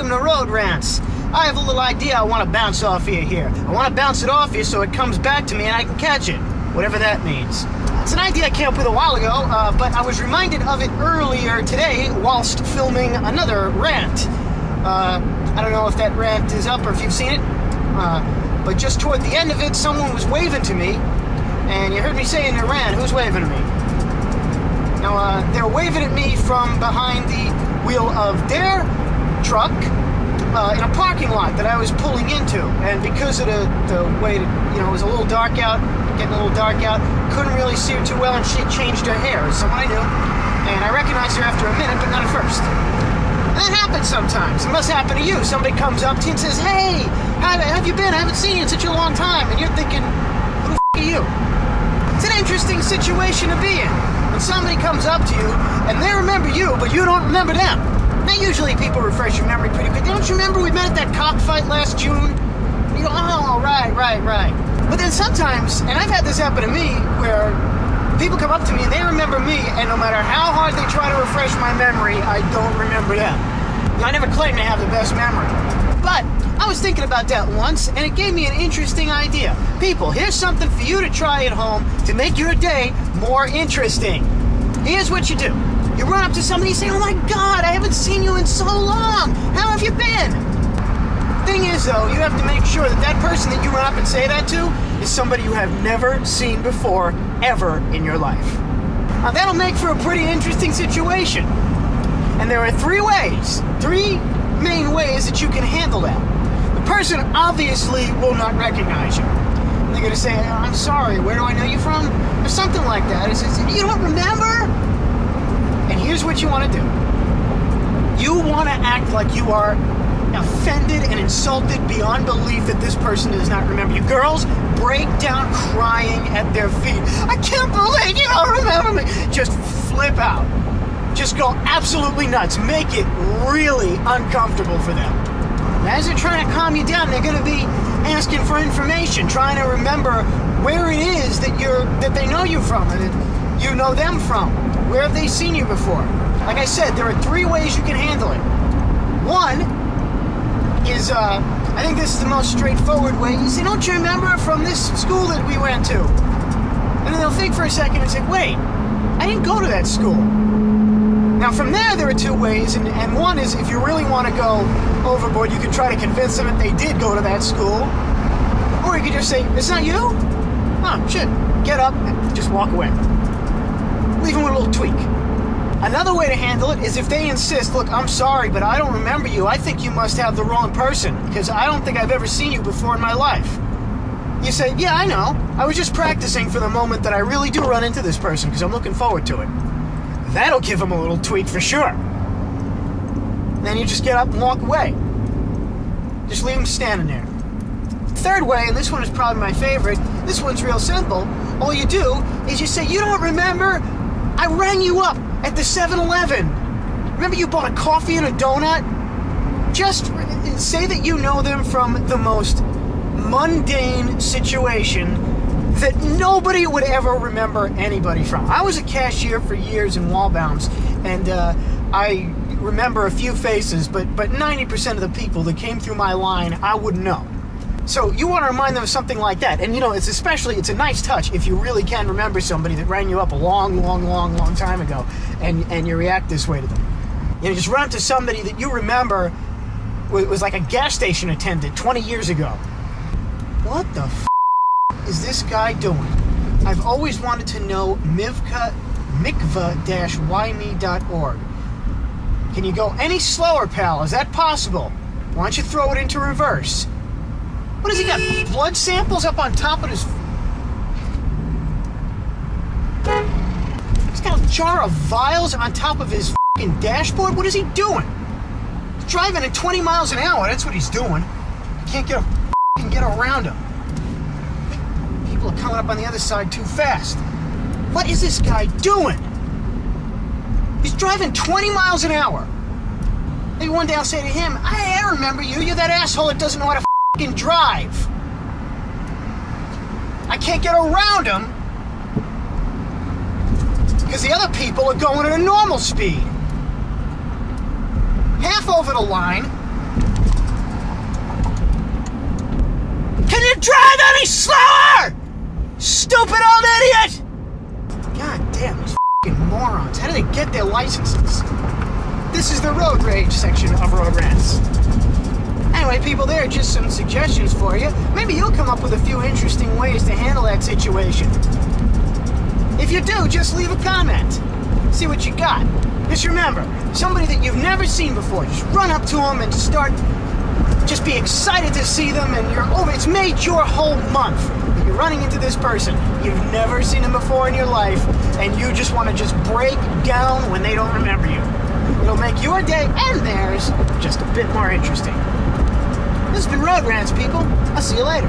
welcome to Road Rants. I have a little idea I want to bounce off here. I want to bounce it off you so it comes back to me and I can catch it, whatever that means. It's an idea I came up with a while ago, but I was reminded of it earlier today whilst filming another rant. I don't know if that rant is up or if you've seen it, but just toward the end of it, someone was waving to me, and you heard me say in the rant, who's waving to me? Now, they're waving at me from behind the wheel of their truck in a parking lot that I was pulling into. And because of the way, it was a little dark out, getting a little dark out, couldn't really see her too well, and she changed her hair, someone I knew. And I recognized her after a minute, but not at first. And that happens sometimes. It must happen to you. Somebody comes up to you and says, "Hey, how have you been? I haven't seen you in such a long time." And you're thinking, who the f*** are you? It's an interesting situation to be in. When somebody comes up to you, and they remember you, but you don't remember them. Now, usually people refresh your memory pretty quick. Don't you remember we met at that cockfight last June? And you go, oh, right. But then sometimes, and I've had this happen to me, where people come up to me and they remember me, and no matter how hard they try to refresh my memory, I don't remember them. I never claim to have the best memory. But I was thinking about that once, and it gave me an interesting idea. People, here's something for you to try at home to make your day more interesting. Here's what you do. You run up to somebody and say, "Oh my God, I haven't seen you in so long. How have you been?" Thing is, though, you have to make sure that that person that you run up and say that to is somebody you have never seen before, ever in your life. Now, that'll make for a pretty interesting situation. And there are three main ways that you can handle that. The person obviously will not recognize you. They're going to say, "I'm sorry, where do I know you from?" Or something like that. It says, "You don't remember?" And here's what you want to do. You want to act like you are offended and insulted beyond belief that this person does not remember you. Girls, break down crying at their feet. "I can't believe you don't remember me." Just flip out. Just go absolutely nuts. Make it really uncomfortable for them. And as they're trying to calm you down, they're going to be asking for information, trying to remember where it is that they know you from and that you know them from. Where have they seen you before? Like I said, there are three ways you can handle it. One is, I think this is the most straightforward way. You say, "Don't you remember from this school that we went to?" And then they'll think for a second and say, "Wait, I didn't go to that school." Now, from there are two ways, and one is if you really want to go overboard, you can try to convince them that they did go to that school. Or you could just say, "It's not you?" "Oh, shit." Get up and just walk away. Leave them with a little tweak. Another way to handle it is if they insist, "Look, I'm sorry, but I don't remember you. I think you must have the wrong person, because I don't think I've ever seen you before in my life." You say, "Yeah, I know. I was just practicing for the moment that I really do run into this person, because I'm looking forward to it." That'll give them a little tweak for sure. Then you just get up and walk away. Just leave them standing there. Third way, and this one is probably my favorite, this one's real simple. All you do is you say, "You don't remember? I rang you up at the 7-Eleven. Remember you bought a coffee and a donut?" Just say that you know them from the most mundane situation that nobody would ever remember anybody from. I was a cashier for years in Wallbounds, and I remember a few faces, but 90% of the people that came through my line, I wouldn't know. So you want to remind them of something like that. And it's a nice touch if you really can remember somebody that rang you up a long time ago, and you react this way to them. Just run up to somebody that you remember was like a gas station attendant 20 years ago. "What the is this guy doing? I've always wanted to know mikva-yme.org. Can you go any slower, pal? Is that possible? Why don't you throw it into reverse?" What has he got? Blood samples up on top of his... He's got a jar of vials on top of his f***ing dashboard? What is he doing? He's driving at 20 miles an hour. That's what he's doing. You can't get around him. People are coming up on the other side too fast. What is this guy doing? He's driving 20 miles an hour. Maybe one day I'll say to him, "I remember you. You're that asshole that doesn't know how to f***ing drive." I can't get around him because the other people are going at a normal speed. Half over the line, Can you drive any slower? Stupid old idiot! God damn, these f***ing morons. How do they get their licenses? This is the road rage section of Road Rants. Anyway, people, there are just some suggestions for you. Maybe you'll come up with a few interesting ways to handle that situation. If you do, just leave a comment. See what you got. Just remember, somebody that you've never seen before, just run up to them and just be excited to see them, and you're over. It's made your whole month. You're running into this person. You've never seen them before in your life, and you just want to just break down when they don't remember you. It'll make your day and theirs just a bit more interesting. This has been Road Rants, people. I'll see you later.